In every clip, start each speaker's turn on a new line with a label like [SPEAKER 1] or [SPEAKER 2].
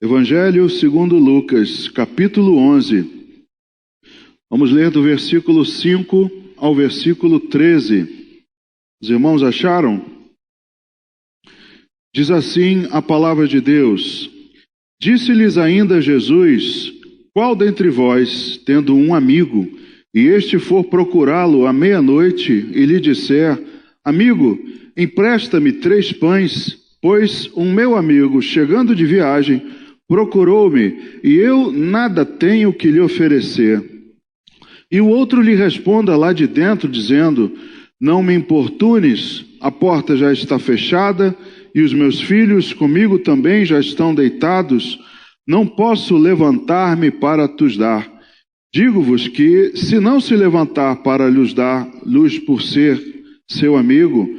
[SPEAKER 1] Evangelho segundo Lucas, capítulo 11. Vamos ler do versículo 5 ao versículo 13. Os irmãos acharam? Diz assim a palavra de Deus: Disse-lhes ainda Jesus: Qual dentre vós, tendo um amigo, e este for procurá-lo à meia-noite, e lhe disser: Amigo, empresta-me 3 pães, pois um meu amigo, chegando de viagem, procurou-me, e eu nada tenho que lhe oferecer. E o outro lhe responda lá de dentro, dizendo: Não me importunes, a porta já está fechada, e os meus filhos comigo também já estão deitados, não posso levantar-me para tus dar. Digo-vos que, se não se levantar para lhes dar luz por ser seu amigo,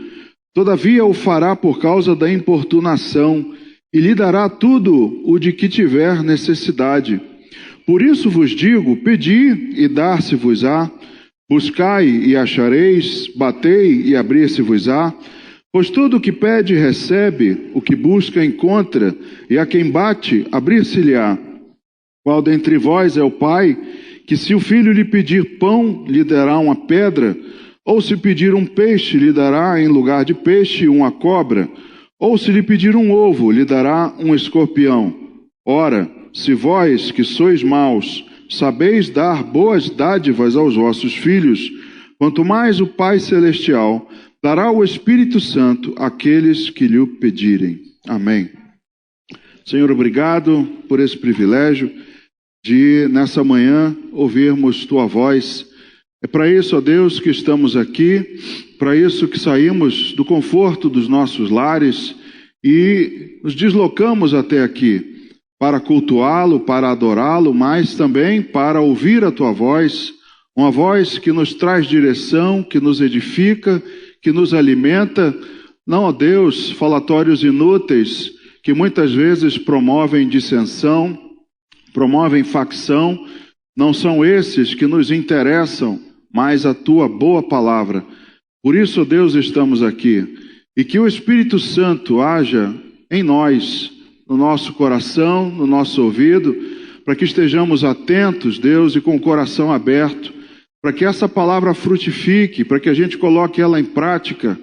[SPEAKER 1] todavia o fará por causa da importunação, e lhe dará tudo o de que tiver necessidade. Por isso vos digo: pedi e dar-se-vos-á, buscai e achareis, batei e abrir-se-vos-á. Pois todo o que pede recebe, o que busca encontra, e a quem bate abrir-se-lhe-á. Qual dentre vós é o pai, que se o filho lhe pedir pão, lhe dará uma pedra? Ou se pedir um peixe, lhe dará em lugar de peixe uma cobra? Ou se lhe pedir um ovo, lhe dará um escorpião? Ora, se vós, que sois maus, sabeis dar boas dádivas aos vossos filhos, quanto mais o Pai Celestial dará o Espírito Santo àqueles que lhe o pedirem. Amém. Senhor, obrigado por esse privilégio de, nessa manhã, ouvirmos Tua voz. É para isso, ó Deus, que estamos aqui, para isso que saímos do conforto dos nossos lares e nos deslocamos até aqui, para cultuá-lo, para adorá-lo, mas também para ouvir a Tua voz, uma voz que nos traz direção, que nos edifica, que nos alimenta. Não, ó Deus, falatórios inúteis que muitas vezes promovem dissensão, promovem facção. Não são esses que nos interessam, mas a Tua boa palavra. Por isso, ó Deus, estamos aqui. E que o Espírito Santo haja em nós, no nosso coração, no nosso ouvido, para que estejamos atentos, Deus, e com o coração aberto, para que essa palavra frutifique, para que a gente coloque ela em prática.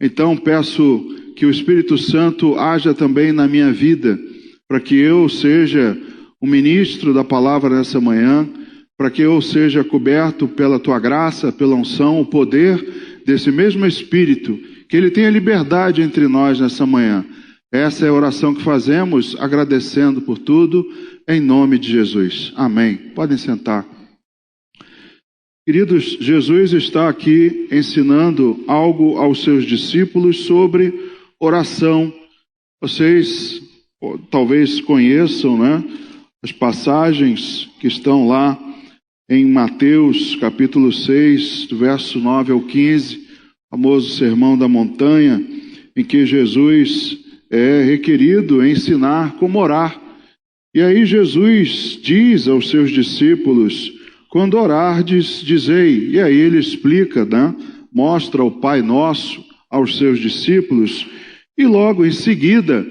[SPEAKER 1] Então, peço que o Espírito Santo haja também na minha vida, para que eu seja o ministro da palavra nessa manhã, para que eu seja coberto pela Tua graça, pela unção, o poder desse mesmo Espírito, que Ele tenha liberdade entre nós nessa manhã. Essa é a oração que fazemos, agradecendo por tudo, em nome de Jesus. Amém. Podem sentar. Queridos, Jesus está aqui ensinando algo aos seus discípulos sobre oração. Vocês talvez conheçam, né, as passagens que estão lá em Mateus capítulo 6, do verso 9 ao 15, famoso Sermão da Montanha, em que Jesus é requerido ensinar como orar. E aí Jesus diz aos seus discípulos: quando orardes, dizei. E aí ele explica, né? Mostra o Pai Nosso aos seus discípulos. E logo em seguida,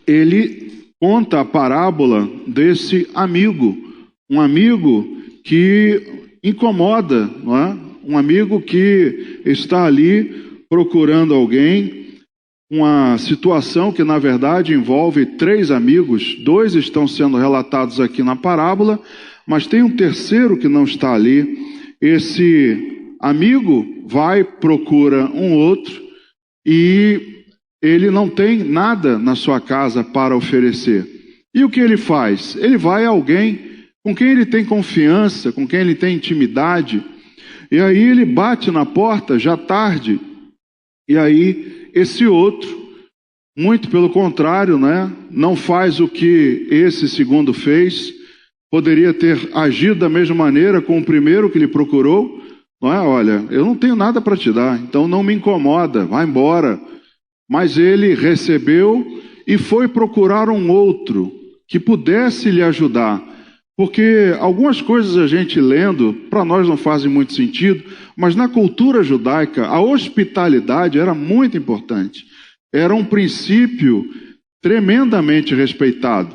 [SPEAKER 1] ele conta a parábola desse amigo. Um amigo que incomoda, não é? Um amigo que está ali procurando alguém. Uma situação que, na verdade, envolve 3 amigos. 2 estão sendo relatados aqui na parábola, mas tem um terceiro que não está ali. Esse amigo vai, procura um outro, e ele não tem nada na sua casa para oferecer. E o que ele faz? Ele vai a alguém com quem ele tem confiança, com quem ele tem intimidade, e aí ele bate na porta, já tarde, e aí esse outro, muito pelo contrário, né, não faz o que esse segundo fez. Poderia ter agido da mesma maneira com o primeiro que lhe procurou, não é? Olha, eu não tenho nada para te dar, então não me incomoda, vai embora. Mas ele recebeu e foi procurar um outro que pudesse lhe ajudar. Porque algumas coisas a gente lendo, para nós não fazem muito sentido, mas na cultura judaica a hospitalidade era muito importante. Era um princípio tremendamente respeitado.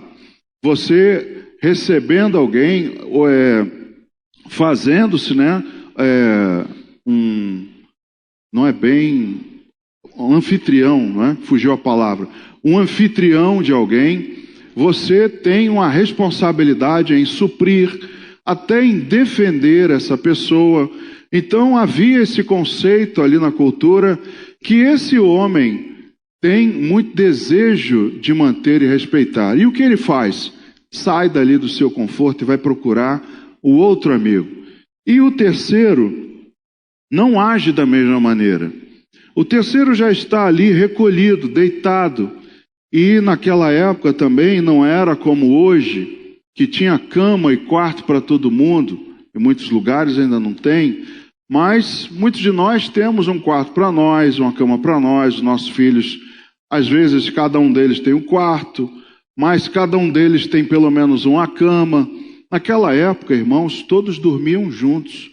[SPEAKER 1] você recebendo alguém, fazendo-se, né, não é bem um anfitrião, né? Fugiu a palavra. Um anfitrião de alguém, você tem uma responsabilidade em suprir, até em defender essa pessoa. Então havia esse conceito ali na cultura, que esse homem tem muito desejo de manter e respeitar. E o que ele faz? Sai dali do seu conforto e vai procurar o outro amigo. E o terceiro não age da mesma maneira. O terceiro já está ali recolhido, deitado. E naquela época também não era como hoje, que tinha cama e quarto para todo mundo. Em muitos lugares ainda não tem. Mas muitos de nós temos um quarto para nós, uma cama para nós, os nossos filhos. Às vezes cada um deles tem um quarto, mas cada um deles tem pelo menos uma cama. Naquela época, irmãos, todos dormiam juntos.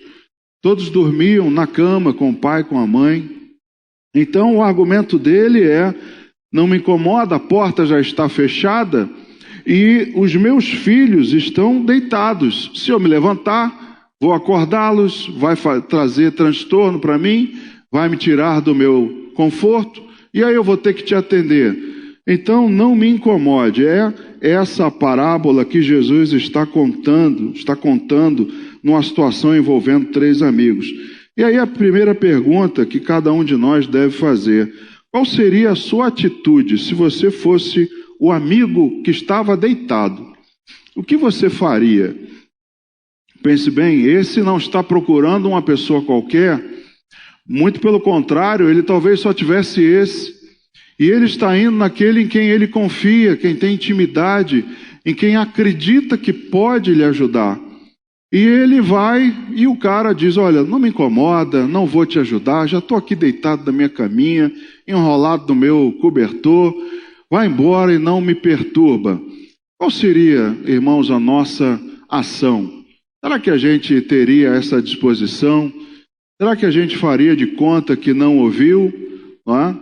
[SPEAKER 1] Todos dormiam na cama com o pai, com a mãe. Então o argumento dele é: não me incomoda, a porta já está fechada e os meus filhos estão deitados. Se eu me levantar, vou acordá-los, vai trazer transtorno para mim, vai me tirar do meu conforto e aí eu vou ter que te atender. Então não me incomode. É essa parábola que Jesus está contando numa situação envolvendo 3 amigos. E aí a primeira pergunta que cada um de nós deve fazer: qual seria a sua atitude se você fosse o amigo que estava deitado? O que você faria? Pense bem, esse não está procurando uma pessoa qualquer, muito pelo contrário, ele talvez só tivesse esse. E ele está indo naquele em quem ele confia, quem tem intimidade, em quem acredita que pode lhe ajudar. E ele vai e o cara diz: olha, não me incomoda, não vou te ajudar, já estou aqui deitado na minha caminha, enrolado no meu cobertor, vai embora e não me perturba. Qual seria, irmãos, a nossa ação? Será que a gente teria essa disposição? Será que a gente faria de conta que não ouviu? Não é?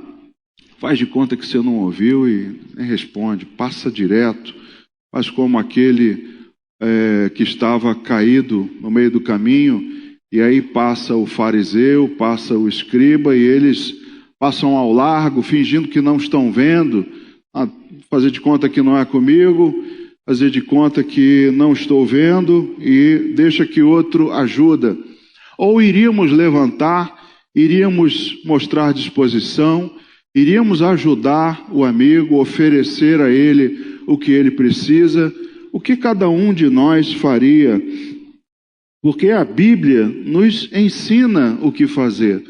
[SPEAKER 1] Faz de conta que você não ouviu e nem responde, passa direto, faz como aquele que estava caído no meio do caminho, e aí passa o fariseu, passa o escriba, e eles passam ao largo, fingindo que não estão vendo, fazer de conta que não é comigo, fazer de conta que não estou vendo, e deixa que outro ajuda. Ou iríamos levantar, iríamos mostrar disposição, iríamos ajudar o amigo, oferecer a ele o que ele precisa. O que cada um de nós faria? Porque a Bíblia nos ensina o que fazer.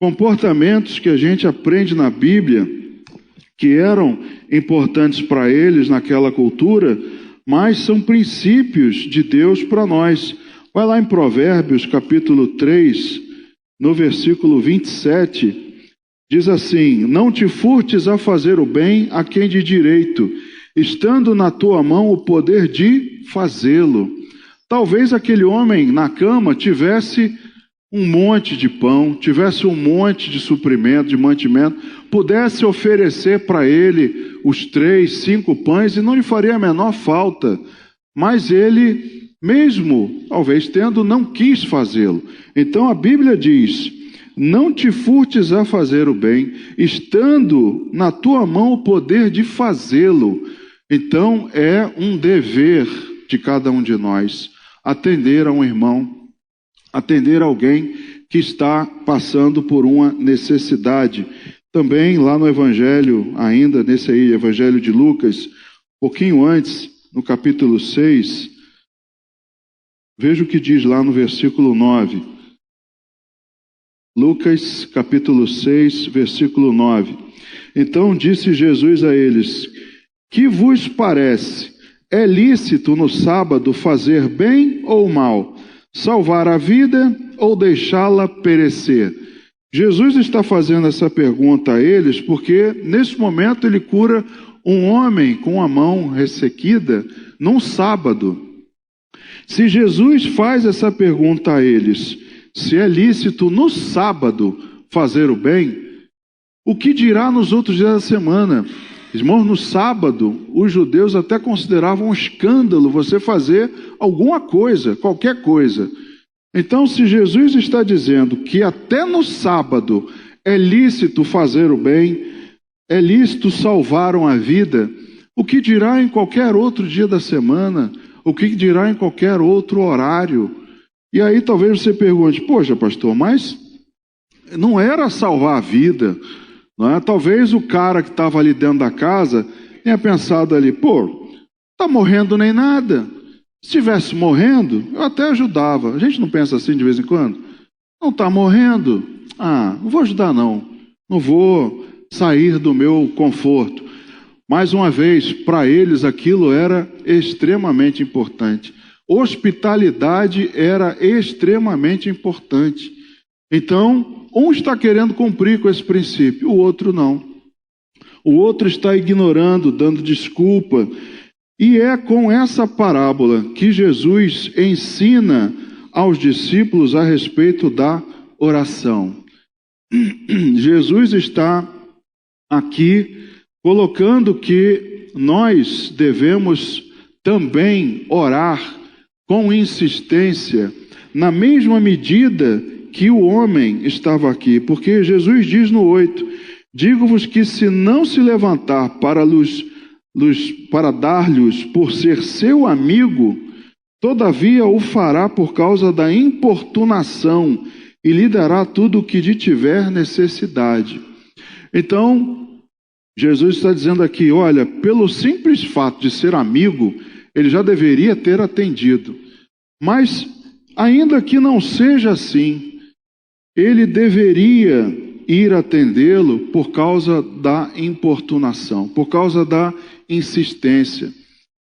[SPEAKER 1] Comportamentos que a gente aprende na Bíblia, que eram importantes para eles naquela cultura, mas são princípios de Deus para nós. Vai lá em Provérbios, capítulo 3, no versículo 27, diz assim: não te furtes a fazer o bem a quem de direito, estando na tua mão o poder de fazê-lo. Talvez aquele homem na cama tivesse um monte de pão, tivesse um monte de suprimento, de mantimento, pudesse oferecer para ele os 3, 5 pães e não lhe faria a menor falta. Mas ele, mesmo talvez tendo, não quis fazê-lo. Então a Bíblia diz: não te furtes a fazer o bem, estando na tua mão o poder de fazê-lo. Então é um dever de cada um de nós atender a um irmão, atender alguém que está passando por uma necessidade. Também lá no Evangelho, ainda nesse aí, Evangelho de Lucas, pouquinho antes, no capítulo 6, veja o que diz lá no versículo 9. Lucas, capítulo 6, versículo 9. Então disse Jesus a eles: que vos parece? É lícito no sábado fazer bem ou mal? Salvar a vida ou deixá-la perecer? Jesus está fazendo essa pergunta a eles porque nesse momento ele cura um homem com a mão ressequida num sábado. Se Jesus faz essa pergunta a eles, se é lícito no sábado fazer o bem, o que dirá nos outros dias da semana? Irmãos, no sábado, os judeus até consideravam um escândalo você fazer alguma coisa, qualquer coisa. Então, se Jesus está dizendo que até no sábado é lícito fazer o bem, é lícito salvar uma vida, o que dirá em qualquer outro dia da semana? O que dirá em qualquer outro horário? E aí talvez você pergunte, poxa pastor, mas não era salvar a vida, não é? Talvez o cara que estava ali dentro da casa tenha pensado ali, pô, está morrendo nem nada. Se estivesse morrendo, eu até ajudava. A gente não pensa assim de vez em quando? Não está morrendo? Não vou ajudar não. Não vou sair do meu conforto. Mais uma vez, para eles aquilo era extremamente importante. Hospitalidade era extremamente importante. Então, um está querendo cumprir com esse princípio, o outro não. O outro está ignorando, dando desculpa. E é com essa parábola que Jesus ensina aos discípulos a respeito da oração. Jesus está aqui colocando que nós devemos também orar com insistência, na mesma medida que o homem estava aqui. Porque Jesus diz no 8, digo-vos que se não se levantar para dar-lhes por ser seu amigo, todavia o fará por causa da importunação e lhe dará tudo o que lhe tiver necessidade. Então, Jesus está dizendo aqui, olha, pelo simples fato de ser amigo, ele já deveria ter atendido. Mas, ainda que não seja assim, ele deveria ir atendê-lo por causa da importunação, por causa da insistência,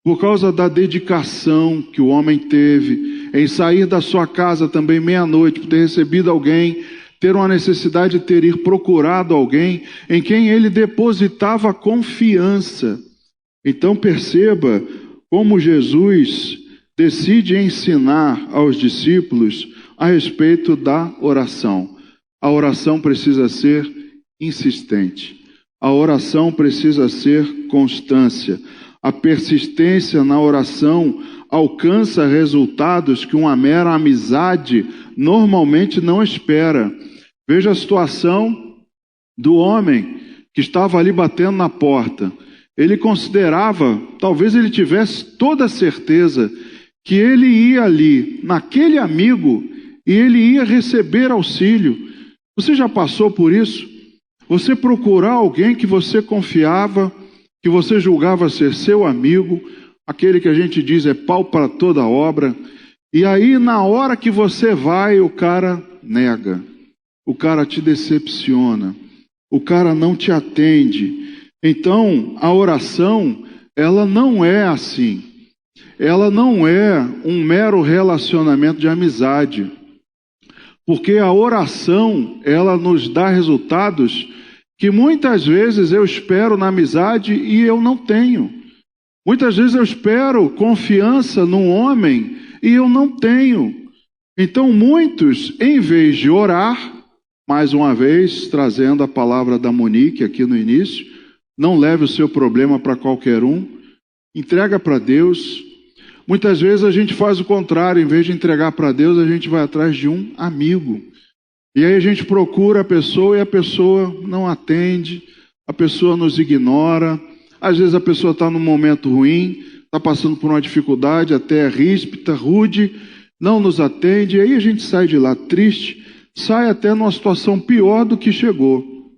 [SPEAKER 1] por causa da dedicação que o homem teve em sair da sua casa também meia-noite, por ter recebido alguém, ter uma necessidade de ter ir procurado alguém em quem ele depositava confiança. Então perceba como Jesus decide ensinar aos discípulos a respeito da oração. A oração precisa ser insistente. A oração precisa ser constância. A persistência na oração alcança resultados que uma mera amizade normalmente não espera. Veja a situação do homem que estava ali batendo na porta. Ele considerava, talvez ele tivesse toda a certeza, que ele ia ali, naquele amigo, e ele ia receber auxílio. Você já passou por isso? Você procurar alguém que você confiava, que você julgava ser seu amigo, aquele que a gente diz é pau para toda obra, e aí na hora que você vai, o cara nega, o cara te decepciona, o cara não te atende. Então, a oração, ela não é assim. Ela não é um mero relacionamento de amizade. Porque a oração, ela nos dá resultados que muitas vezes eu espero na amizade e eu não tenho. Muitas vezes eu espero confiança num homem e eu não tenho. Então muitos, em vez de orar, mais uma vez, trazendo a palavra da Monique aqui no início, não leve o seu problema para qualquer um, entrega para Deus. Muitas vezes a gente faz o contrário, em vez de entregar para Deus, a gente vai atrás de um amigo. E aí a gente procura a pessoa e a pessoa não atende, a pessoa nos ignora. Às vezes a pessoa está num momento ruim, está passando por uma dificuldade, até ríspida, rude, não nos atende, e aí a gente sai de lá triste, sai até numa situação pior do que chegou.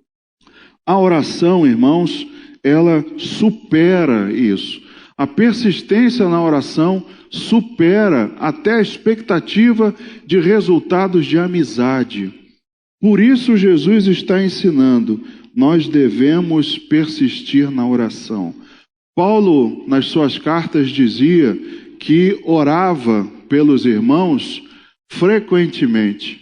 [SPEAKER 1] A oração, irmãos, ela supera isso. A persistência na oração supera até a expectativa de resultados de amizade. Por isso Jesus está ensinando, nós devemos persistir na oração. Paulo, nas suas cartas, dizia que orava pelos irmãos frequentemente.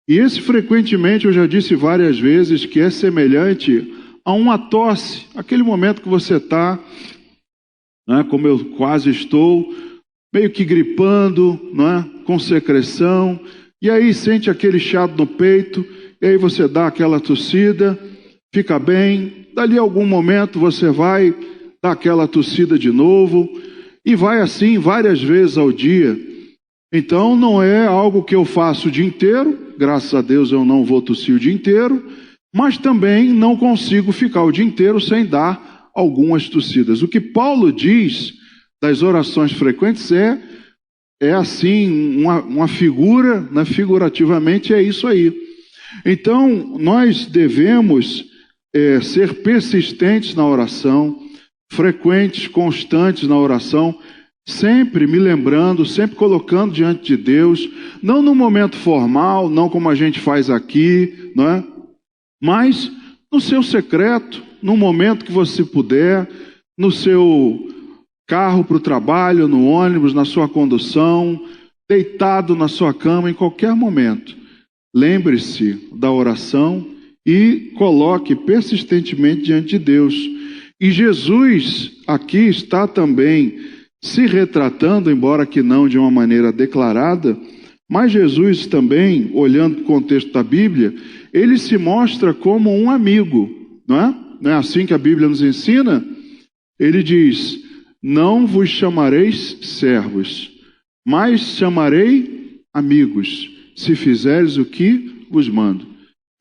[SPEAKER 1] E esse frequentemente, eu já disse várias vezes, que é semelhante a uma tosse, aquele momento que você está, né, como eu quase estou, meio que gripando, né, com secreção, e aí sente aquele chiado no peito, e aí você dá aquela tossida, fica bem, dali a algum momento você vai dar aquela tossida de novo, e vai assim várias vezes ao dia. Então não é algo que eu faço o dia inteiro, graças a Deus eu não vou tossir o dia inteiro, mas também não consigo ficar o dia inteiro sem dar algumas tossidas. O que Paulo diz das orações frequentes é assim, uma figura, né? Figurativamente é isso aí. Então nós devemos ser persistentes na oração, frequentes, constantes na oração, sempre me lembrando, sempre colocando diante de Deus, não no momento formal, não como a gente faz aqui, não é? Mas no seu secreto, no momento que você puder, no seu carro para o trabalho, no ônibus, na sua condução, deitado na sua cama, em qualquer momento. Lembre-se da oração e coloque persistentemente diante de Deus. E Jesus aqui está também se retratando, embora que não de uma maneira declarada, mas Jesus também, olhando o contexto da Bíblia, ele se mostra como um amigo, não é? Não é assim que a Bíblia nos ensina? Ele diz: não vos chamareis servos, mas chamarei amigos, se fizeres o que vos mando.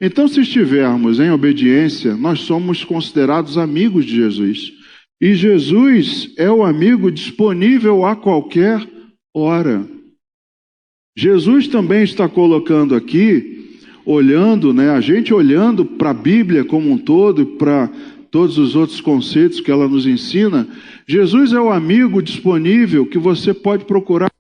[SPEAKER 1] Então, se estivermos em obediência, nós somos considerados amigos de Jesus. E Jesus é o amigo disponível a qualquer hora. Jesus também está colocando aqui, olhando, né, a gente olhando para a Bíblia como um todo e para todos os outros conceitos que ela nos ensina, Jesus é o amigo disponível que você pode procurar.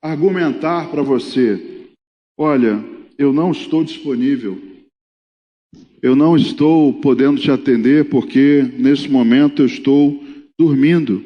[SPEAKER 1] Argumentar para você: olha, eu não estou disponível, eu não estou podendo te atender porque nesse momento eu estou dormindo.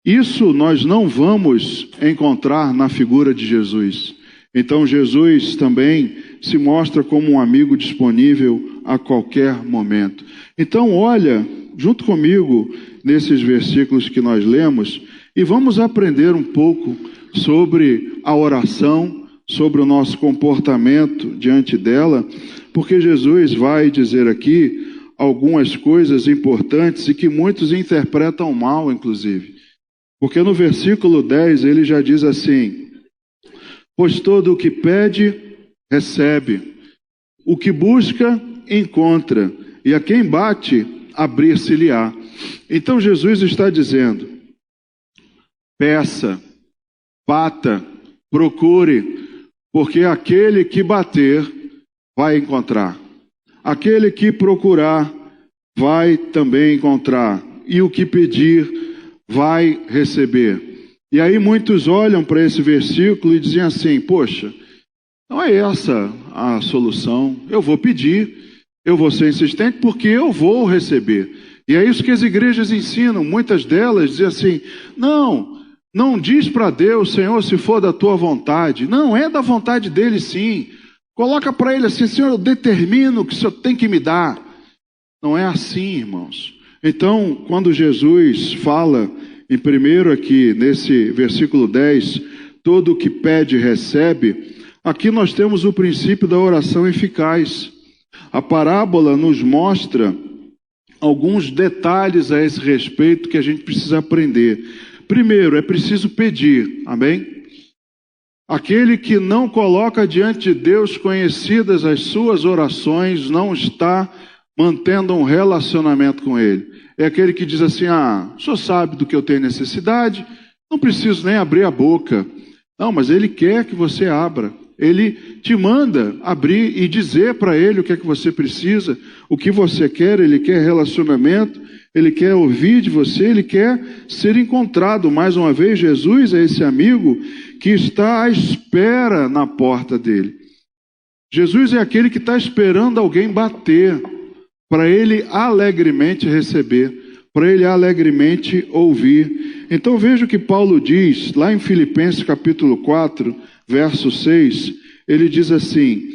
[SPEAKER 1] Isso nós não vamos encontrar na figura de Jesus. Então Jesus também se mostra como um amigo disponível a qualquer momento. Então olha, junto comigo, nesses versículos que nós lemos, e vamos aprender um pouco sobre a oração, sobre o nosso comportamento diante dela, porque Jesus vai dizer aqui algumas coisas importantes e que muitos interpretam mal, inclusive. Porque no versículo 10 ele já diz assim: pois todo o que pede, recebe. O que busca, encontra. E a quem bate, abrir-se-lhe-á. Então Jesus está dizendo: peça, bata, procure, porque aquele que bater vai encontrar. Aquele que procurar vai também encontrar. E o que pedir vai receber. E aí muitos olham para esse versículo e dizem assim: poxa, não é essa a solução. Eu vou pedir, eu vou ser insistente porque eu vou receber. E é isso que as igrejas ensinam. Muitas delas dizem assim: não diz para Deus, Senhor, se for da tua vontade. Não, é da vontade dele sim. Coloca para ele assim: Senhor, eu determino o que o Senhor tem que me dar. Não é assim, irmãos. Então, quando Jesus fala, em primeiro aqui, nesse versículo 10, todo o que pede, recebe, aqui nós temos o princípio da oração eficaz. A parábola nos mostra alguns detalhes a esse respeito que a gente precisa aprender. Primeiro, é preciso pedir, amém? Aquele que não coloca diante de Deus conhecidas as suas orações, não está mantendo um relacionamento com Ele. É aquele que diz assim: o Senhor sabe do que eu tenho necessidade, não preciso nem abrir a boca. Não, mas Ele quer que você abra. Ele te manda abrir e dizer para Ele o que é que você precisa, o que você quer. Ele quer relacionamento, Ele quer ouvir de você, Ele quer ser encontrado. Mais uma vez, Jesus é esse amigo que está à espera na porta dele. Jesus é aquele que está esperando alguém bater, para Ele alegremente receber, para Ele alegremente ouvir. Então veja o que Paulo diz, lá em Filipenses capítulo 4, verso 6, ele diz assim: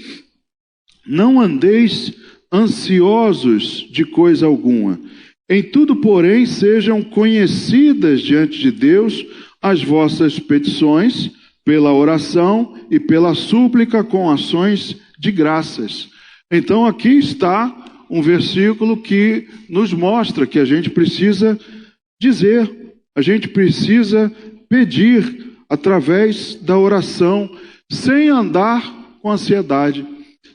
[SPEAKER 1] não andeis ansiosos de coisa alguma, em tudo, porém, sejam conhecidas diante de Deus as vossas petições, pela oração e pela súplica com ações de graças. Então aqui está um versículo que nos mostra que a gente precisa dizer, a gente precisa pedir através da oração, sem andar com ansiedade,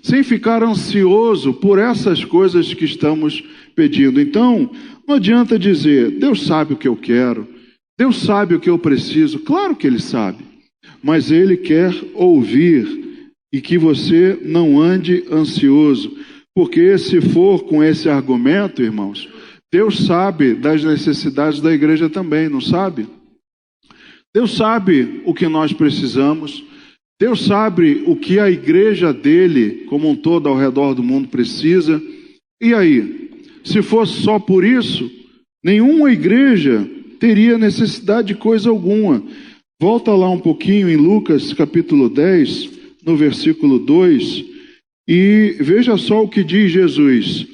[SPEAKER 1] sem ficar ansioso por essas coisas que estamos pedindo. Então, não adianta dizer, Deus sabe o que eu quero, Deus sabe o que eu preciso. Claro que Ele sabe, mas Ele quer ouvir e que você não ande ansioso, porque se for com esse argumento, irmãos, Deus sabe das necessidades da igreja também, não sabe? Deus sabe o que nós precisamos, Deus sabe o que a igreja dele, como um todo ao redor do mundo, precisa. E aí, se fosse só por isso, nenhuma igreja teria necessidade de coisa alguma. Volta lá um pouquinho em Lucas capítulo 10, no versículo 2, e veja só o que diz Jesus.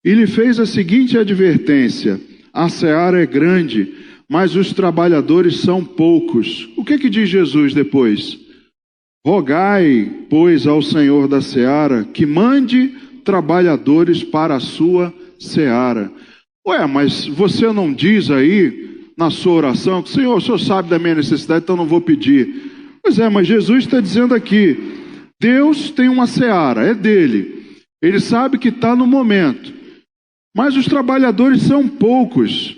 [SPEAKER 1] Ele fez a seguinte advertência: a seara é grande, mas os trabalhadores são poucos. O que diz Jesus depois? Rogai, pois, ao Senhor da seara que mande trabalhadores para a sua seara. Ué, mas você não diz aí na sua oração que, Senhor, o Senhor sabe da minha necessidade, então não vou pedir. Pois é, mas Jesus está dizendo aqui, Deus tem uma seara, é dele. Ele sabe que está no momento. Mas os trabalhadores são poucos.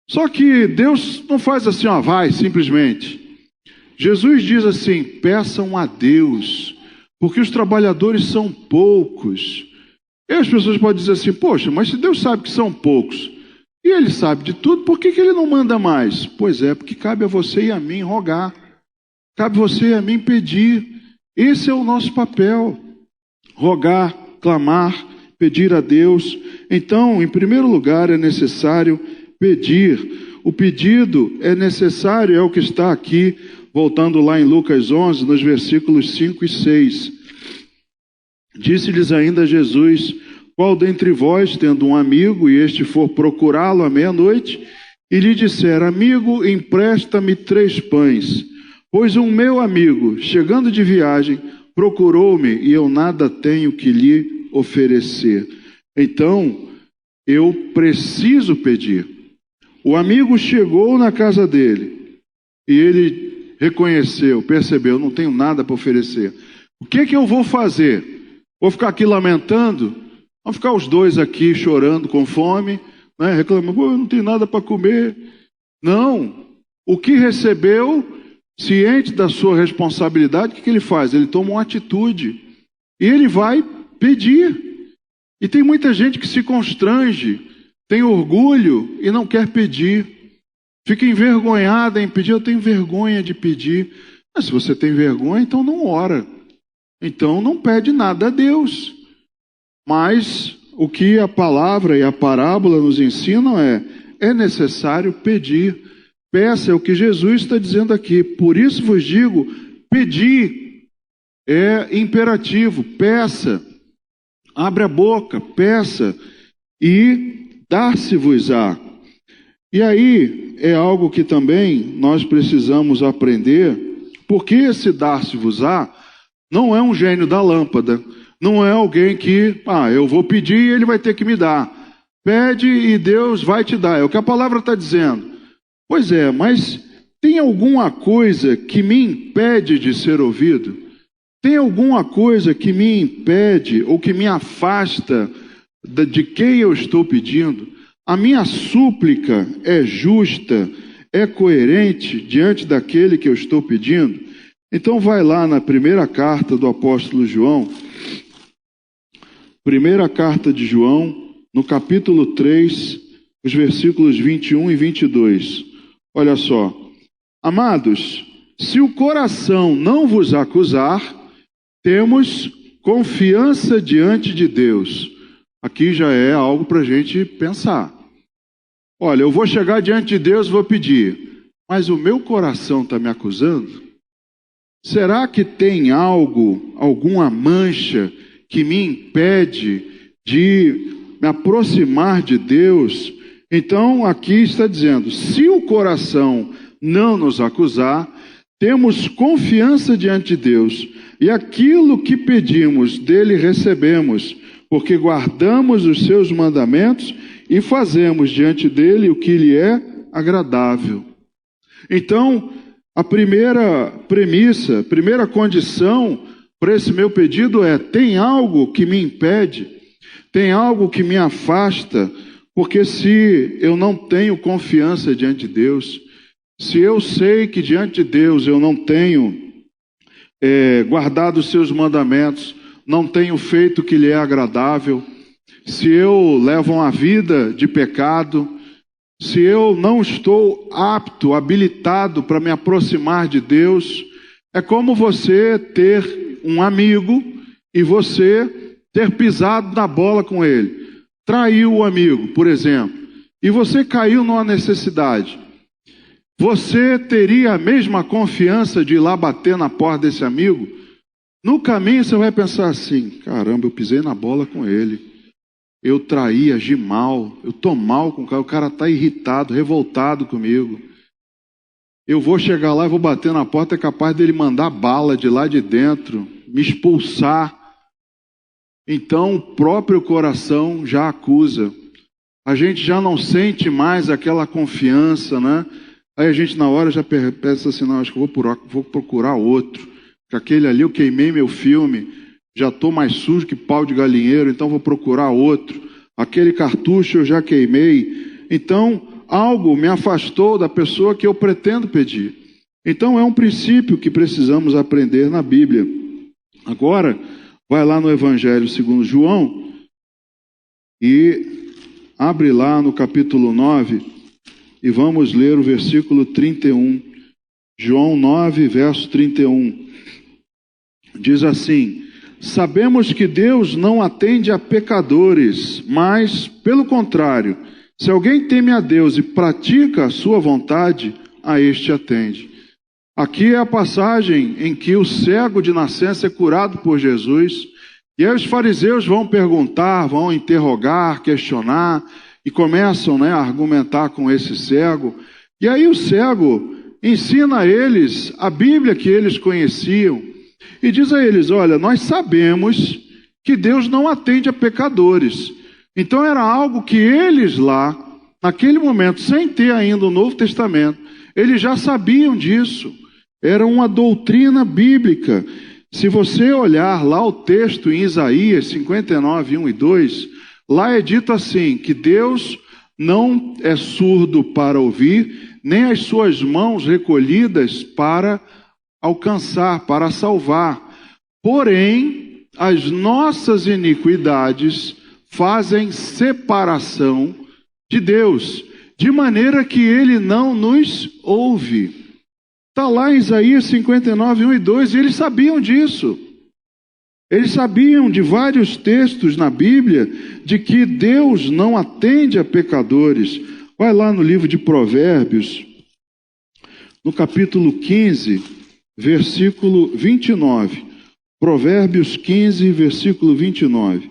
[SPEAKER 1] Só que Deus não faz assim, ó, vai, simplesmente. Jesus diz assim, peçam a Deus, porque os trabalhadores são poucos. E as pessoas podem dizer assim, poxa, mas se Deus sabe que são poucos, e Ele sabe de tudo, por que Ele não manda mais? Pois é, porque cabe a você e a mim rogar. Cabe a você e a mim pedir. Esse é o nosso papel. Rogar, clamar, pedir a Deus. Então, em primeiro lugar, é necessário pedir. O pedido é necessário, é o que está aqui, voltando lá em Lucas 11, nos versículos 5 e 6. Disse-lhes ainda Jesus, qual dentre vós, tendo um amigo, e este for procurá-lo à meia-noite, e lhe disser, amigo, empresta-me 3 pães, pois um meu amigo, chegando de viagem, procurou-me, e eu nada tenho que lhe oferecer. Então, eu preciso pedir. O amigo chegou na casa dele, e ele reconheceu, percebeu, não tenho nada para oferecer. O que eu vou fazer? Vou ficar aqui lamentando? Vamos ficar os dois aqui chorando com fome, né? Reclamando, pô, eu não tenho nada para comer. Não. O que recebeu, ciente da sua responsabilidade, o que ele faz? Ele toma uma atitude. E ele vai pedir. E tem muita gente que se constrange, tem orgulho e não quer pedir. Fica envergonhada em pedir. Eu tenho vergonha de pedir. Mas se você tem vergonha, então não ora. Então não pede nada a Deus. Mas o que a palavra e a parábola nos ensinam é necessário pedir. Peça, é o que Jesus está dizendo aqui. Por isso vos digo, pedi. É imperativo, peça. Abre a boca, peça e dar-se-vos-á. E aí é algo que também nós precisamos aprender, porque esse dar-se-vos-á não é um gênio da lâmpada, não é alguém que, eu vou pedir e ele vai ter que me dar. Pede e Deus vai te dar, é o que a palavra está dizendo. Pois é, mas tem alguma coisa que me impede de ser ouvido? Tem alguma coisa que me impede ou que me afasta de quem eu estou pedindo? A minha súplica é justa, é coerente diante daquele que eu estou pedindo? Então vai lá na primeira carta do apóstolo João, primeira carta de João, no capítulo 3, os versículos 21 e 22. Olha só. Amados, se o coração não vos acusar, temos confiança diante de Deus. Aqui já é algo para a gente pensar. Olha, eu vou chegar diante de Deus e vou pedir, mas o meu coração está me acusando? Será que tem algo, alguma mancha que me impede de me aproximar de Deus? Então aqui está dizendo, se o coração não nos acusar, temos confiança diante de Deus, e aquilo que pedimos dele recebemos, porque guardamos os seus mandamentos e fazemos diante dele o que lhe é agradável. Então, a primeira premissa, a primeira condição para esse meu pedido é: tem algo que me impede, tem algo que me afasta, porque se eu não tenho confiança diante de Deus, se eu sei que diante de Deus eu não tenho guardado os seus mandamentos, não tenho feito o que lhe é agradável, se eu levo uma vida de pecado, se eu não estou apto, habilitado para me aproximar de Deus, é como você ter um amigo e você ter pisado na bola com ele. Traiu o amigo, por exemplo, e você caiu numa necessidade. Você teria a mesma confiança de ir lá bater na porta desse amigo? No caminho você vai pensar assim: caramba, eu pisei na bola com ele. Eu traí, agi mal, eu estou mal com o cara está irritado, revoltado comigo. Eu vou chegar lá e vou bater na porta, é capaz dele mandar bala de lá de dentro, me expulsar. Então o próprio coração já acusa. A gente já não sente mais aquela confiança, né? Aí a gente na hora já pensa assim: não, acho que eu vou procurar outro. Porque aquele ali eu queimei meu filme, já estou mais sujo que pau de galinheiro, então vou procurar outro. Aquele cartucho eu já queimei. Então, algo me afastou da pessoa que eu pretendo pedir. Então, é um princípio que precisamos aprender na Bíblia. Agora, vai lá no Evangelho segundo João e abre lá no capítulo 9 e vamos ler o versículo 31. João 9, verso 31. Diz assim: sabemos que Deus não atende a pecadores, mas, pelo contrário, se alguém teme a Deus e pratica a sua vontade, a este atende. Aqui é a passagem em que o cego de nascença é curado por Jesus, e aí os fariseus vão perguntar, vão interrogar, questionar, e começam, a argumentar com esse cego. E aí o cego ensina a eles a Bíblia que eles conheciam, e diz a eles: olha, nós sabemos que Deus não atende a pecadores. Então era algo que eles lá, naquele momento, sem ter ainda o Novo Testamento, eles já sabiam disso. Era uma doutrina bíblica. Se você olhar lá o texto em Isaías 59, 1 e 2, lá é dito assim, que Deus não é surdo para ouvir, nem as suas mãos recolhidas para alcançar, para salvar. Porém, as nossas iniquidades fazem separação de Deus, de maneira que Ele não nos ouve. Está lá em Isaías 59, 1 e 2, e eles sabiam disso. Eles sabiam de vários textos na Bíblia de que Deus não atende a pecadores. Vai lá no livro de Provérbios, no capítulo 15, versículo 29. Provérbios 15, versículo 29.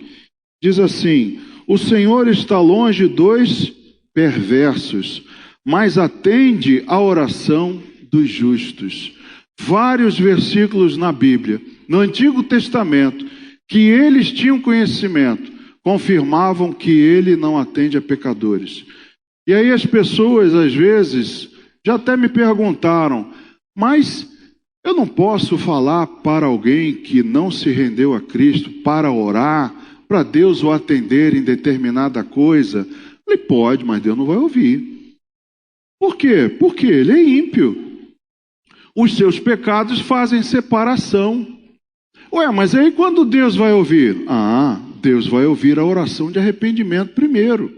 [SPEAKER 1] Diz assim: o Senhor está longe dos perversos, mas atende à oração dos justos. Vários versículos na Bíblia, no Antigo Testamento, que eles tinham conhecimento, confirmavam que Ele não atende a pecadores. E aí as pessoas, às vezes, já até me perguntaram: mas eu não posso falar para alguém que não se rendeu a Cristo para orar, para Deus o atender em determinada coisa? Ele pode, mas Deus não vai ouvir. Por quê? Porque ele é ímpio. os seus pecados fazem separação. Ué, mas aí quando Deus vai ouvir? Deus vai ouvir a oração de arrependimento primeiro.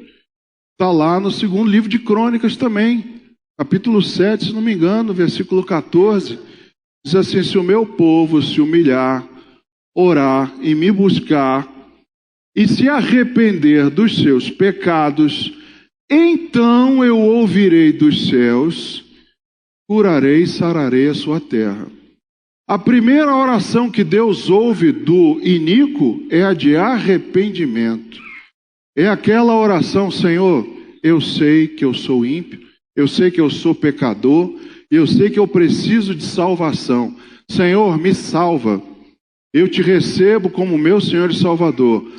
[SPEAKER 1] Está lá no segundo livro de Crônicas também, capítulo 7, se não me engano, versículo 14. Diz assim: se o meu povo se humilhar, orar e me buscar, e se arrepender dos seus pecados, então eu ouvirei dos céus, curarei e sararei a sua terra. A primeira oração que Deus ouve do iníquo é a de arrependimento. É aquela oração: Senhor, eu sei que eu sou ímpio, eu sei que eu sou pecador, e eu sei que eu preciso de salvação. Senhor, me salva. Eu te recebo como meu Senhor e Salvador.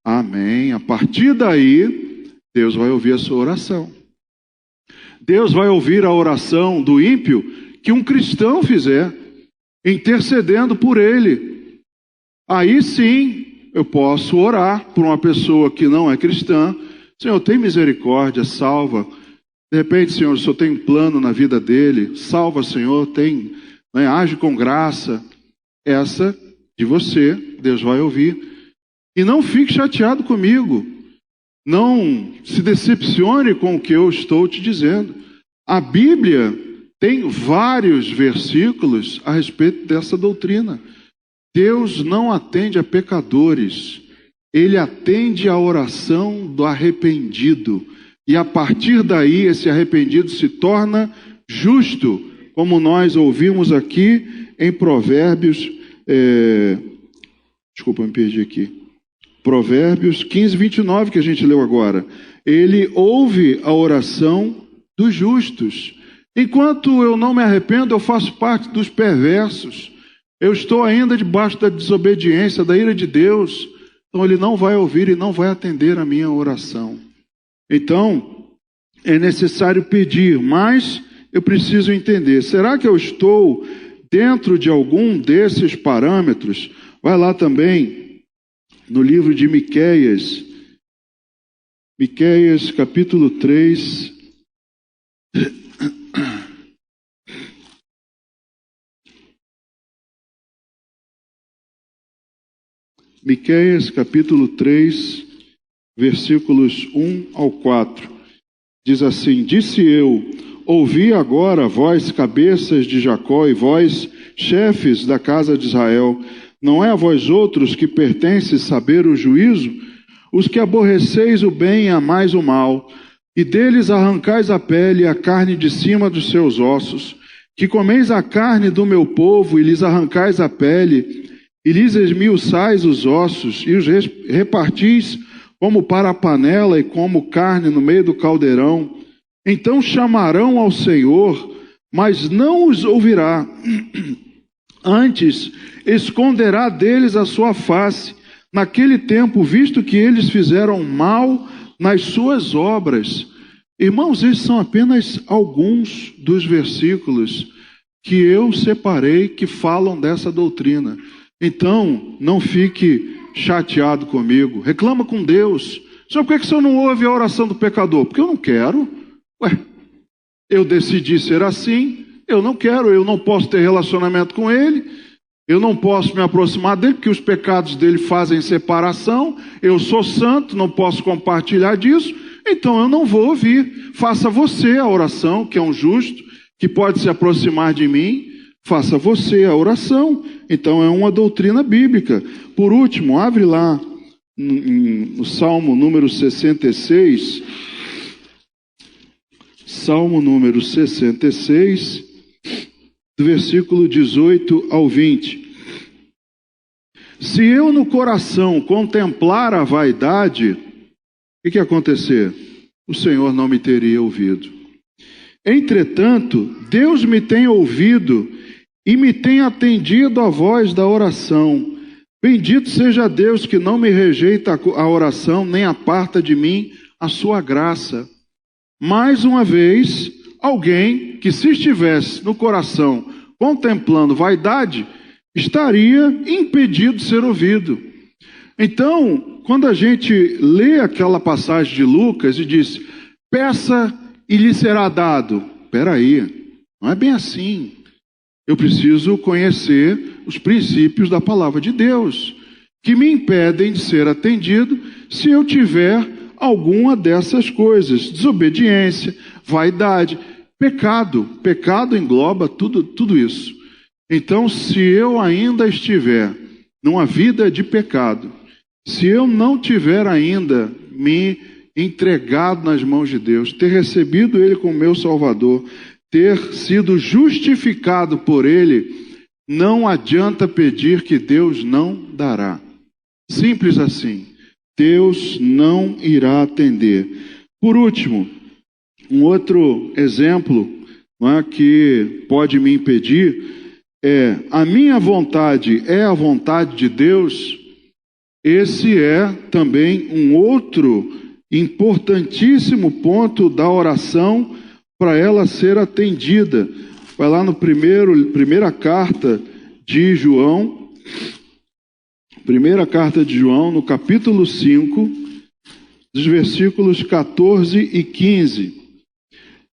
[SPEAKER 1] Amém. A partir daí, Deus vai ouvir a sua oração. Deus vai ouvir a oração do ímpio que um cristão fizer, intercedendo por ele. Aí sim, eu posso orar por uma pessoa que não é cristã. Senhor, tem misericórdia, salva. De repente, Senhor, o Senhor tem um plano na vida dele. Salva, Senhor, age com graça. Essa de você, Deus vai ouvir. E não fique chateado comigo. Não se decepcione com o que eu estou te dizendo. A Bíblia tem vários versículos a respeito dessa doutrina. Deus não atende a pecadores. Ele atende a oração do arrependido. E a partir daí, esse arrependido se torna justo, como nós ouvimos aqui em Provérbios. Desculpa, me perdi aqui. Provérbios 15, 29, que a gente leu agora. Ele ouve a oração dos justos. Enquanto eu não me arrependo, eu faço parte dos perversos. Eu estou ainda debaixo da desobediência, da ira de Deus. Então ele não vai ouvir e não vai atender a minha oração. Então, é necessário pedir, mas eu preciso entender. Será que eu estou dentro de algum desses parâmetros? Vai lá também no livro de Miqueias. Miqueias, capítulo 3. Miqueias, capítulo 3, versículos 1 ao 4. Diz assim: disse eu, ouvi agora, vós cabeças de Jacó e vós chefes da casa de Israel, não é a vós outros que pertence saber o juízo? Os que aborreceis o bem e amais o mal, e deles arrancais a pele e a carne de cima dos seus ossos, que comeis a carne do meu povo e lhes arrancais a pele, e lhes esmiuçais os ossos, e os repartis como para a panela e como carne no meio do caldeirão. Então chamarão ao Senhor, mas não os ouvirá. Antes esconderá deles a sua face, naquele tempo, visto que eles fizeram mal nas suas obras. Irmãos, esses são apenas alguns dos versículos que eu separei que falam dessa doutrina. Então, não fique chateado comigo, reclama com Deus. Senhor, por que o Senhor não ouve a oração do pecador? Porque eu não quero. Eu decidi ser assim, eu não quero, eu não posso ter relacionamento com ele, eu não posso me aproximar dele, porque os pecados dele fazem separação, eu sou santo, não posso compartilhar disso, então eu não vou ouvir. Faça você a oração, que é um justo, que pode se aproximar de mim, faça você a oração. Então é uma doutrina bíblica. Por último, abre lá no Salmo número 66. Salmo número 66, do versículo 18 ao 20. Se eu no coração contemplar a vaidade, o que ia acontecer? O Senhor não me teria ouvido. Entretanto, Deus me tem ouvido e me tem atendido a voz da oração. Bendito seja Deus que não me rejeita a oração, nem aparta de mim a sua graça. Mais uma vez, alguém que se estivesse no coração contemplando vaidade, estaria impedido de ser ouvido. Então, quando a gente lê aquela passagem de Lucas e diz, peça e lhe será dado. Espera aí, não é bem assim. Eu preciso conhecer os princípios da palavra de Deus, que me impedem de ser atendido se eu tiver alguma dessas coisas. Desobediência, vaidade, pecado. Pecado engloba tudo isso. Então, se eu ainda estiver numa vida de pecado, se eu não tiver ainda me entregado nas mãos de Deus, ter recebido Ele como meu Salvador, ter sido justificado por Ele, não adianta pedir que Deus não dará. Simples assim. Deus não irá atender. Por último, um outro exemplo, não é, que pode me impedir a minha vontade é a vontade de Deus. Esse é também um outro importantíssimo ponto da oração para ela ser atendida. Vai lá no primeira carta de João, no capítulo 5, dos versículos 14 e 15.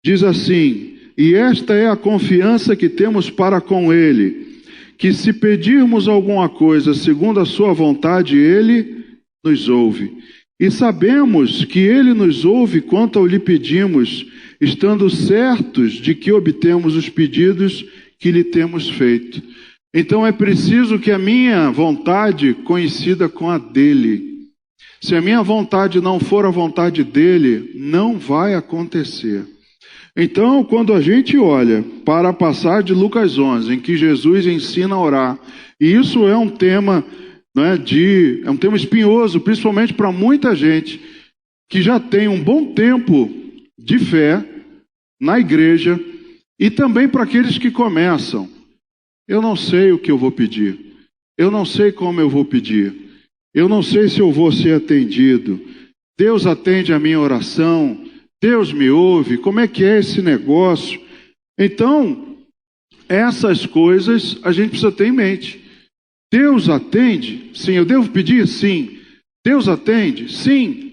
[SPEAKER 1] Diz assim: e esta é a confiança que temos para com Ele, que se pedirmos alguma coisa segundo a sua vontade, Ele nos ouve. E sabemos que Ele nos ouve quanto ao lhe pedimos, estando certos de que obtemos os pedidos que lhe temos feito. Então é preciso que a minha vontade coincida com a dele. Se a minha vontade não for a vontade dele, não vai acontecer. Então, quando a gente olha para a passagem de Lucas 11, em que Jesus ensina a orar, e isso é um tema, é um tema espinhoso, principalmente para muita gente que já tem um bom tempo de fé na igreja, e também para aqueles que começam. Eu não sei o que eu vou pedir, eu não sei como eu vou pedir, eu não sei se eu vou ser atendido. Deus atende a minha oração? Deus me ouve? Como é que é esse negócio? Então, essas coisas a gente precisa ter em mente. Deus atende? Sim. Eu devo pedir? Sim. Deus atende? Sim.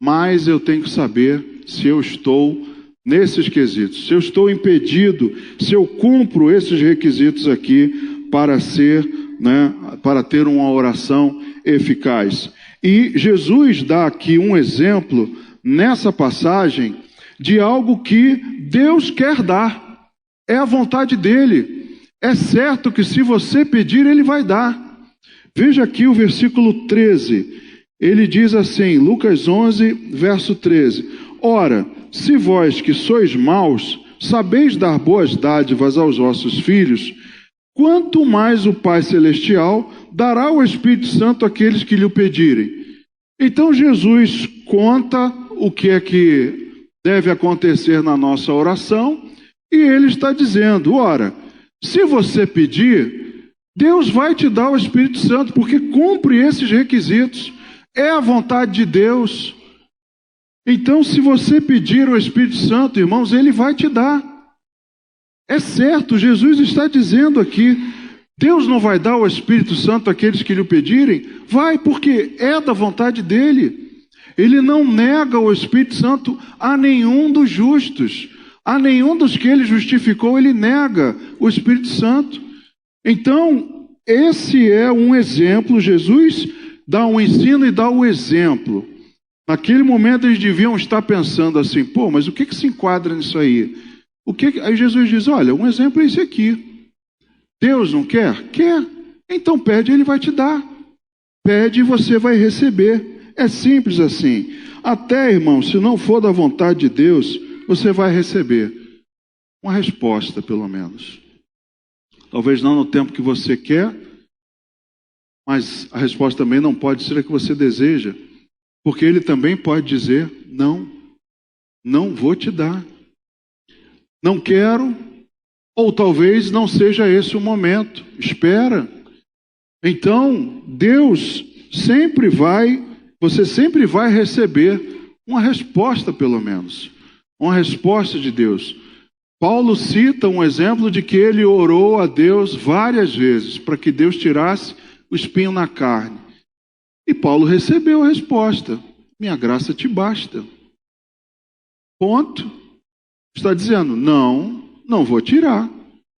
[SPEAKER 1] Mas eu tenho que saber se eu estou nesses quesitos, se eu estou impedido, se eu cumpro esses requisitos aqui para para ter uma oração eficaz. E Jesus dá aqui um exemplo nessa passagem de algo que Deus quer dar. É a vontade dele. É certo que se você pedir, ele vai dar. Veja aqui o versículo 13. Ele diz assim, Lucas 11, verso 13. Ora, se vós que sois maus, sabeis dar boas dádivas aos vossos filhos, quanto mais o Pai Celestial dará o Espírito Santo àqueles que lhe o pedirem. Então Jesus conta o que é que deve acontecer na nossa oração, e ele está dizendo, ora, se você pedir, Deus vai te dar o Espírito Santo, porque cumpre esses requisitos, é a vontade de Deus. Então, se você pedir o Espírito Santo, irmãos, ele vai te dar. É certo, Jesus está dizendo aqui, Deus não vai dar o Espírito Santo àqueles que lhe o pedirem? Vai, porque é da vontade dele. Ele não nega o Espírito Santo a nenhum dos justos. A nenhum dos que ele justificou, ele nega o Espírito Santo. Então, esse é um exemplo. Jesus dá um ensino e dá o exemplo. Naquele momento eles deviam estar pensando assim, mas o que se enquadra nisso aí? Aí Jesus diz, olha, um exemplo é esse aqui. Deus não quer? Quer. Então pede, ele vai te dar. Pede e você vai receber. É simples assim. Até, irmão, se não for da vontade de Deus, você vai receber uma resposta, pelo menos. Talvez não no tempo que você quer, mas a resposta também não pode ser a que você deseja, porque ele também pode dizer, não vou te dar. Não quero, ou talvez não seja esse o momento. Espera. Então, Deus você sempre vai receber uma resposta, pelo menos. Uma resposta de Deus. Paulo cita um exemplo de que ele orou a Deus várias vezes para que Deus tirasse o espinho na carne. E Paulo recebeu a resposta. Minha graça te basta. Ponto. Está dizendo, não vou tirar.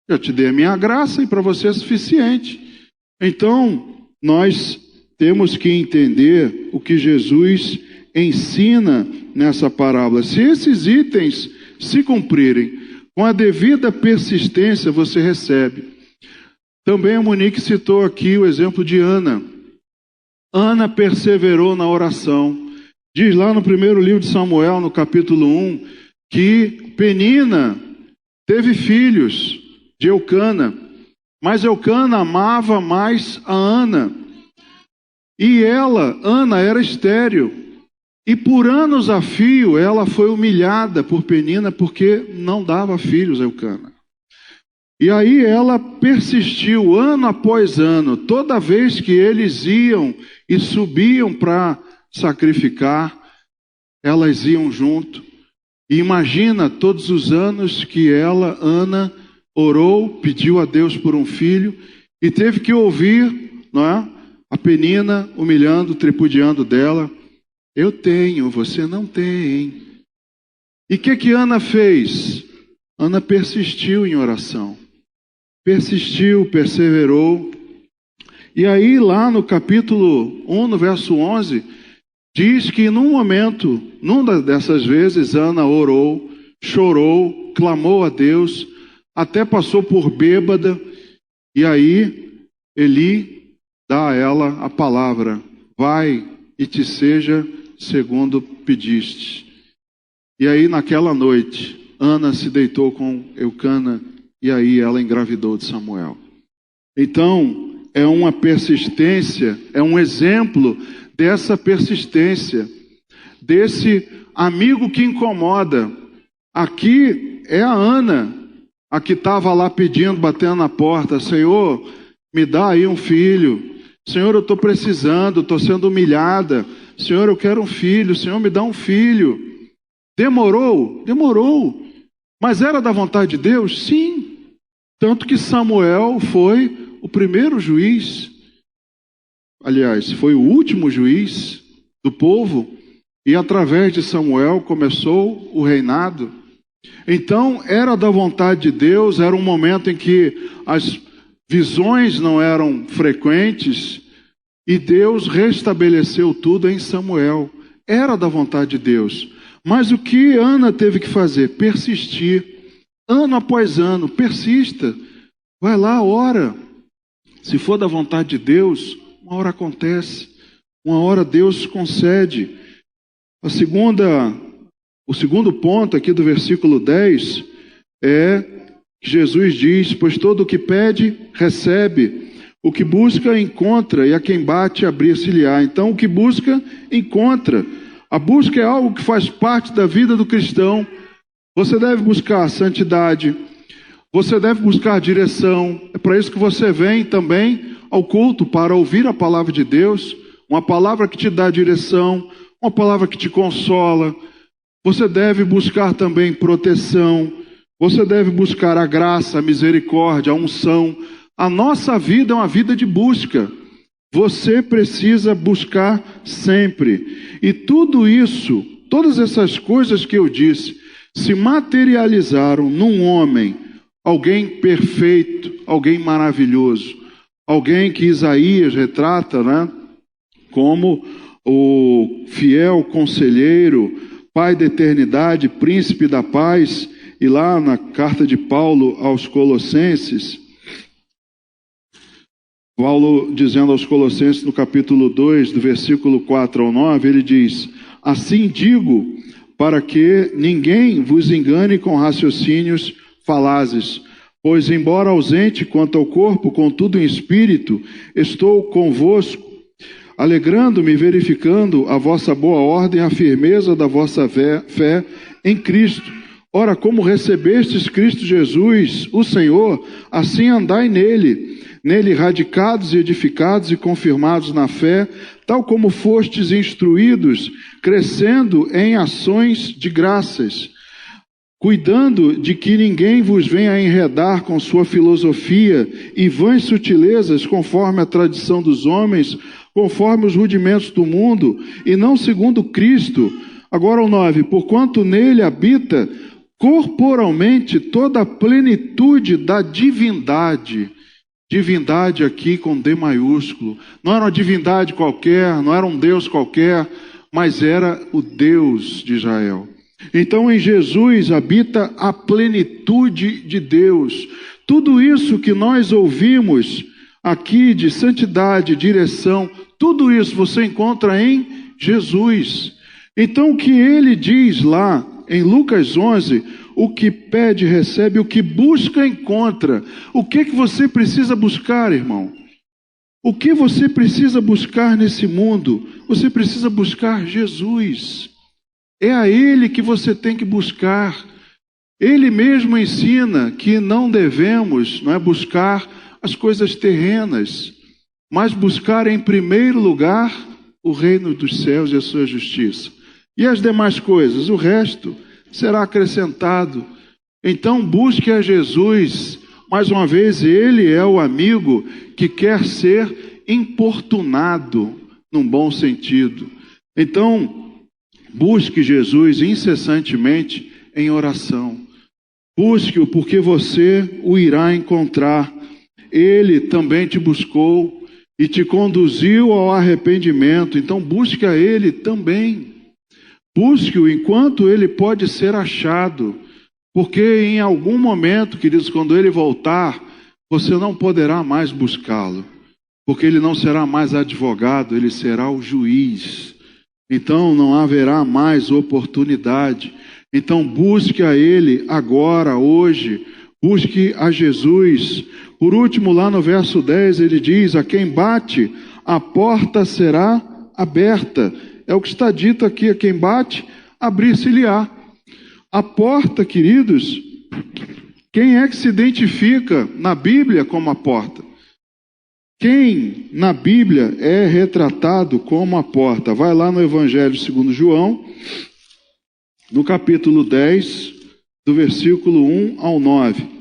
[SPEAKER 1] Já te dei a minha graça e para você é suficiente. Então, nós temos que entender o que Jesus ensina nessa parábola. Se esses itens se cumprirem, com a devida persistência você recebe. Também a Monique citou aqui o exemplo de Ana. Ana perseverou na oração. Diz lá no primeiro livro de Samuel, no capítulo 1, que Penina teve filhos de Eucana, mas Eucana amava mais a Ana. E ela, Ana, era estéril. E por anos a fio ela foi humilhada por Penina porque não dava filhos a Eucana. E aí ela persistiu ano após ano, toda vez que eles iam e subiam para sacrificar, elas iam junto. E imagina todos os anos que ela, Ana, orou, pediu a Deus por um filho e teve que ouvir, não é? A Penina humilhando, tripudiando dela. Eu tenho, você não tem. E o que Ana fez? Ana persistiu em oração. Persistiu, perseverou. E aí lá no capítulo 1, no verso 11, diz que numa dessas vezes, Ana orou, chorou, clamou a Deus, até passou por bêbada. E aí Eli dá a ela a palavra: vai e te seja segundo pediste. E aí naquela noite, Ana se deitou com Eucana e aí ela engravidou de Samuel. Então, é uma persistência, é um exemplo dessa persistência, desse amigo que incomoda. Aqui é a Ana, a que estava lá pedindo, batendo na porta: Senhor, me dá aí um filho. Senhor, eu estou precisando, estou sendo humilhada. Senhor, eu quero um filho. Senhor, me dá um filho. Demorou? Demorou. Mas era da vontade de Deus? Sim. Tanto que Samuel foi o primeiro juiz. Aliás, foi o último juiz do povo. E através de Samuel começou o reinado. Então, era da vontade de Deus. Era um momento em que as visões não eram frequentes e Deus restabeleceu tudo em Samuel. Era da vontade de Deus. Mas o que Ana teve que fazer? Persistir. Ano após ano, persista. Vai lá, ora. Se for da vontade de Deus, uma hora acontece. Uma hora Deus concede. O segundo ponto aqui do versículo 10 é que Jesus diz: pois todo o que pede, recebe. O que busca, encontra. E a quem bate, abrir-se-lhe-á. Então, o que busca, encontra. A busca é algo que faz parte da vida do cristão. Você deve buscar santidade. Você deve buscar direção. É para isso que você vem também ao culto, para ouvir a palavra de Deus. Uma palavra que te dá direção. Uma palavra que te consola. Você deve buscar também proteção. Você deve buscar a graça, a misericórdia, a unção. A nossa vida é uma vida de busca. Você precisa buscar sempre. E tudo isso, todas essas coisas que eu disse, se materializaram num homem, alguém perfeito, alguém maravilhoso, alguém que Isaías retrata, né, como o fiel conselheiro, Pai da eternidade, príncipe da paz. E lá na carta de Paulo aos Colossenses, Paulo dizendo aos Colossenses no capítulo 2, do versículo 4 ao 9, ele diz: assim digo, para que ninguém vos engane com raciocínios falazes, pois embora ausente quanto ao corpo, contudo em espírito, estou convosco, alegrando-me, verificando a vossa boa ordem, a firmeza da vossa fé em Cristo. Ora, como recebestes Cristo Jesus, o Senhor, assim andai nele, radicados e edificados e confirmados na fé, tal como fostes instruídos, crescendo em ações de graças, cuidando de que ninguém vos venha a enredar com sua filosofia e vãs sutilezas, conforme a tradição dos homens, conforme os rudimentos do mundo, e não segundo Cristo. Agora o 9, porquanto nele habita corporalmente toda a plenitude da divindade. Divindade aqui com D maiúsculo. Não era uma divindade qualquer, não era um Deus qualquer, mas era o Deus de Israel. Então em Jesus habita a plenitude de Deus. Tudo isso que nós ouvimos aqui de santidade, direção, tudo isso você encontra em Jesus. Então o que ele diz lá em Lucas 11, o que pede recebe, o que busca encontra. O que você precisa buscar, irmão? O que você precisa buscar nesse mundo? Você precisa buscar Jesus. É a Ele que você tem que buscar. Ele mesmo ensina que não devemos, não é, buscar as coisas terrenas, mas buscar em primeiro lugar o reino dos céus e a sua justiça. E as demais coisas, o resto será acrescentado. Então busque a Jesus. Mais uma vez, Ele é o amigo que quer ser importunado, num bom sentido. Então, busque Jesus incessantemente em oração. Busque-o porque você o irá encontrar. Ele também te buscou e te conduziu ao arrependimento. Então busque a Ele também. Busque-o enquanto Ele pode ser achado. Porque em algum momento, queridos, quando Ele voltar, você não poderá mais buscá-lo. Porque Ele não será mais advogado, Ele será o juiz. Então não haverá mais oportunidade. Então busque a Ele agora, hoje. Busque a Jesus. Por último, lá no verso 10, ele diz: a quem bate, a porta será aberta. É o que está dito aqui: a quem bate, abrir-se-lhe-á. A porta, queridos, quem é que se identifica na Bíblia como a porta? Quem na Bíblia é retratado como a porta? Vai lá no Evangelho segundo João, no capítulo 10, do versículo 1 ao 9.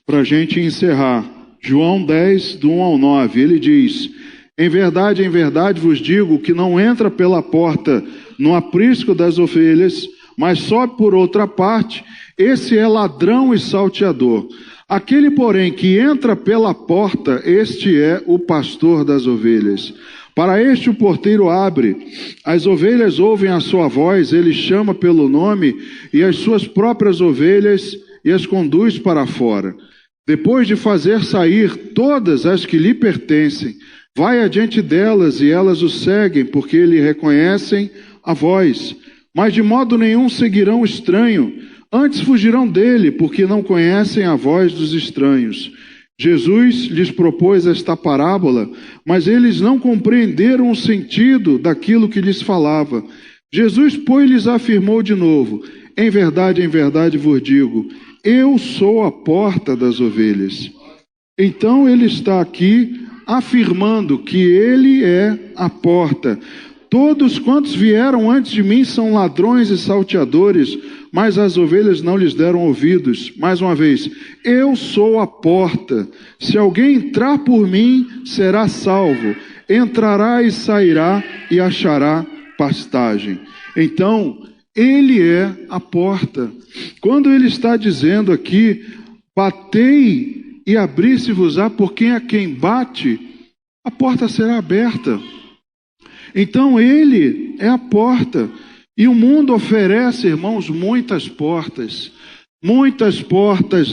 [SPEAKER 1] Para a gente encerrar. João 10, do 1 ao 9. Ele diz: em verdade vos digo que não entra pela porta no aprisco das ovelhas, mas só por outra parte. Esse é ladrão e salteador. Aquele, porém, que entra pela porta, este é o pastor das ovelhas. Para este o porteiro abre. As ovelhas ouvem a sua voz, ele chama pelo nome, e as suas próprias ovelhas e as conduz para fora. Depois de fazer sair todas as que lhe pertencem, vai adiante delas e elas o seguem, porque lhe reconhecem a voz. Mas de modo nenhum seguirão o estranho, antes fugirão dele, porque não conhecem a voz dos estranhos. Jesus lhes propôs esta parábola, mas eles não compreenderam o sentido daquilo que lhes falava. Jesus, pois, lhes afirmou de novo: em verdade vos digo, eu sou a porta das ovelhas. Então ele está aqui afirmando que ele é a porta. Todos quantos vieram antes de mim são ladrões e salteadores, mas as ovelhas não lhes deram ouvidos. Mais uma vez, eu sou a porta. Se alguém entrar por mim, será salvo. Entrará e sairá e achará pastagem. Então, ele é a porta. Quando ele está dizendo aqui: batei e abri-se-vos-á, por quem a quem bate, a porta será aberta. Então ele é a porta. E o mundo oferece, irmãos, muitas portas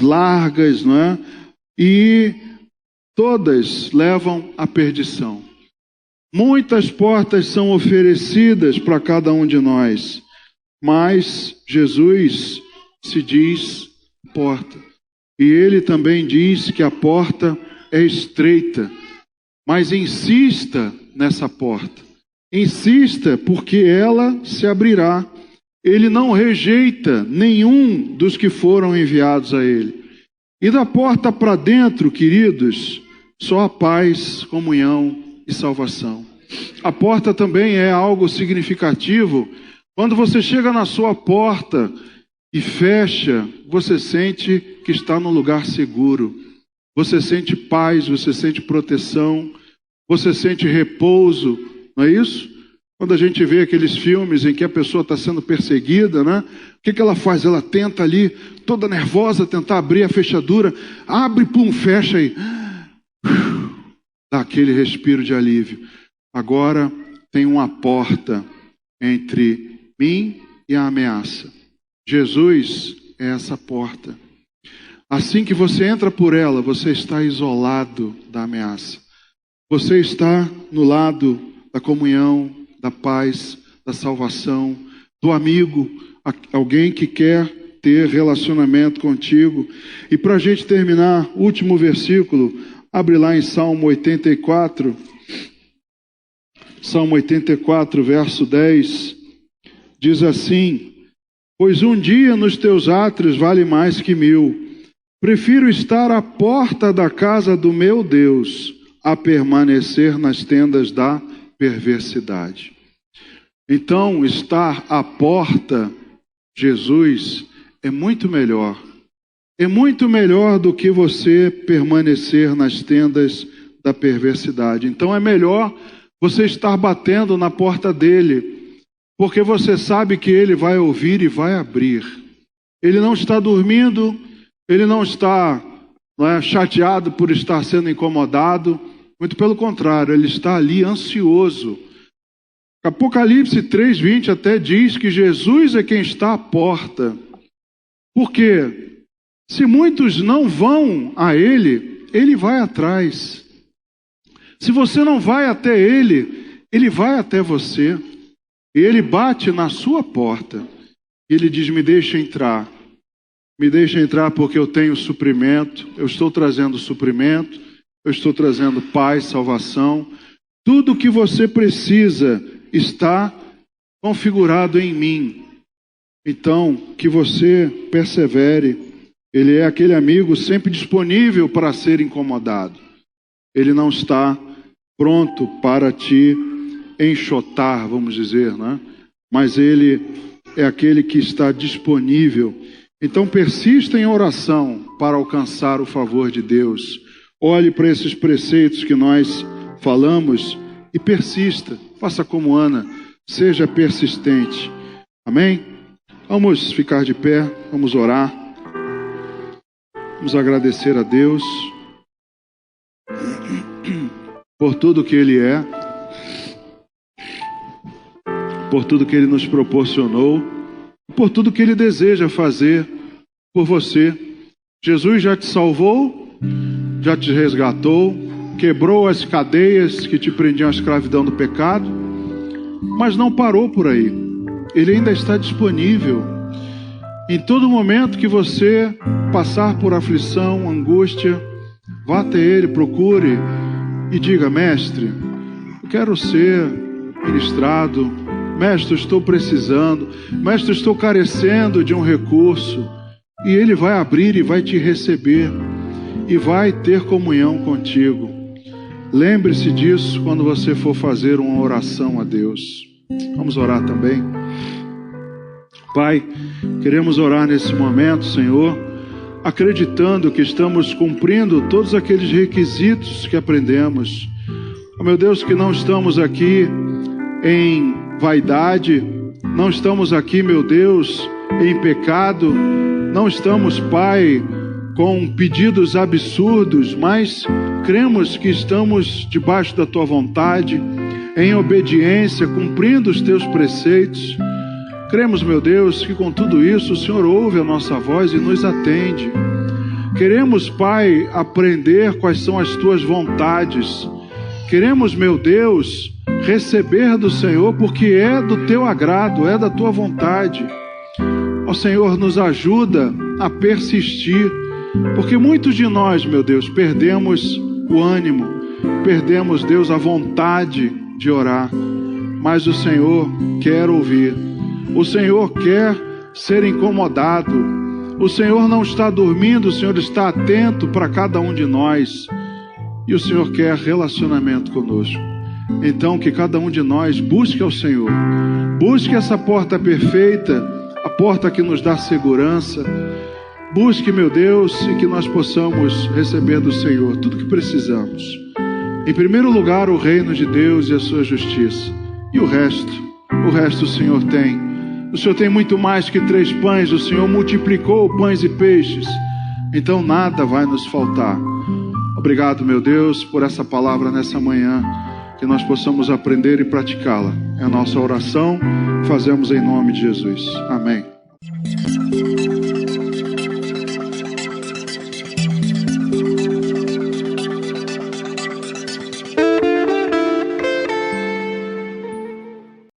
[SPEAKER 1] largas, não é? E todas levam à perdição. Muitas portas são oferecidas para cada um de nós, mas Jesus se diz porta. E ele também diz que a porta é estreita, mas insista nessa porta. Insista, porque ela se abrirá. Ele não rejeita nenhum dos que foram enviados a ele. E da porta para dentro, queridos, só a paz, comunhão e salvação. A porta também é algo significativo. Quando você chega na sua porta e fecha, você sente que está num lugar seguro. Você sente paz, você sente proteção, você sente repouso. Não é isso? Quando a gente vê aqueles filmes em que a pessoa está sendo perseguida, né? O que ela faz? Ela tenta ali, toda nervosa, tentar abrir a fechadura. Abre, pum, fecha aí. Dá aquele respiro de alívio. Agora tem uma porta entre mim e a ameaça. Jesus é essa porta. Assim que você entra por ela, você está isolado da ameaça. Você está no lado da comunhão, da paz, da salvação, do amigo, alguém que quer ter relacionamento contigo. E para a gente terminar, último versículo, abre lá em Salmo 84. Salmo 84, verso 10, diz assim: pois um dia nos teus átrios vale mais que 1000. Prefiro estar à porta da casa do meu Deus a permanecer nas tendas da perversidade. Então, estar à porta, Jesus, é muito melhor. É muito melhor do que você permanecer nas tendas da perversidade. Então, é melhor você estar batendo na porta dele, porque você sabe que ele vai ouvir e vai abrir. Ele não está dormindo, ele não está chateado por estar sendo incomodado. Muito pelo contrário, ele está ali ansioso. Apocalipse 3:20 até diz que Jesus é quem está à porta. Porque se muitos não vão a ele, ele vai atrás. Se você não vai até ele, ele vai até você. E ele bate na sua porta. E ele diz: me deixa entrar. Me deixa entrar porque eu tenho suprimento. Eu estou trazendo suprimento. Eu estou trazendo paz, salvação. Tudo o que você precisa está configurado em mim. Então, que você persevere. Ele é aquele amigo sempre disponível para ser incomodado. Ele não está pronto para te enxotar, vamos dizer, né? Mas ele é aquele que está disponível. Então persista em oração para alcançar o favor de Deus. Olhe para esses preceitos que nós falamos e persista. Faça como Ana, seja persistente. Amém? Vamos ficar de pé, vamos orar. Vamos agradecer a Deus por tudo que Ele é, por tudo que Ele nos proporcionou, por tudo que Ele deseja fazer por você. Jesus já te salvou, já te resgatou, quebrou as cadeias que te prendiam à escravidão do pecado, mas não parou por aí. Ele ainda está disponível. Em todo momento que você passar por aflição, angústia, vá até Ele, procure e diga: mestre, eu quero ser ministrado. Mestre, eu estou precisando. Mestre, eu estou carecendo de um recurso. E Ele vai abrir e vai te receber. E vai ter comunhão contigo. Lembre-se disso quando você for fazer uma oração a Deus. Vamos orar também. Pai, queremos orar nesse momento, Senhor, acreditando que estamos cumprindo todos aqueles requisitos que aprendemos. Oh, meu Deus, que não estamos aqui em vaidade, não estamos aqui, meu Deus, em pecado, não estamos, Pai, com pedidos absurdos, mas cremos que estamos debaixo da Tua vontade, em obediência, cumprindo os Teus preceitos. Cremos, meu Deus, que com tudo isso o Senhor ouve a nossa voz e nos atende. Queremos, Pai, aprender quais são as Tuas vontades. Queremos, meu Deus, receber do Senhor porque é do Teu agrado, é da Tua vontade. Ó Senhor, nos ajuda a persistir, porque muitos de nós, meu Deus, perdemos o ânimo, perdemos, Deus, a vontade de orar, mas o Senhor quer ouvir. O Senhor quer ser incomodado. O Senhor não está dormindo, o Senhor está atento para cada um de nós. E o Senhor quer relacionamento conosco. Então que cada um de nós busque ao Senhor. Busque essa porta perfeita, a porta que nos dá segurança. Busque, meu Deus, e que nós possamos receber do Senhor tudo que precisamos. Em primeiro lugar, o reino de Deus e a sua justiça. E o resto o Senhor tem. O Senhor tem muito mais que 3 pães, o Senhor multiplicou pães e peixes. Então nada vai nos faltar. Obrigado, meu Deus, por essa palavra nessa manhã, que nós possamos aprender e praticá-la. É a nossa oração, fazemos em nome de Jesus. Amém.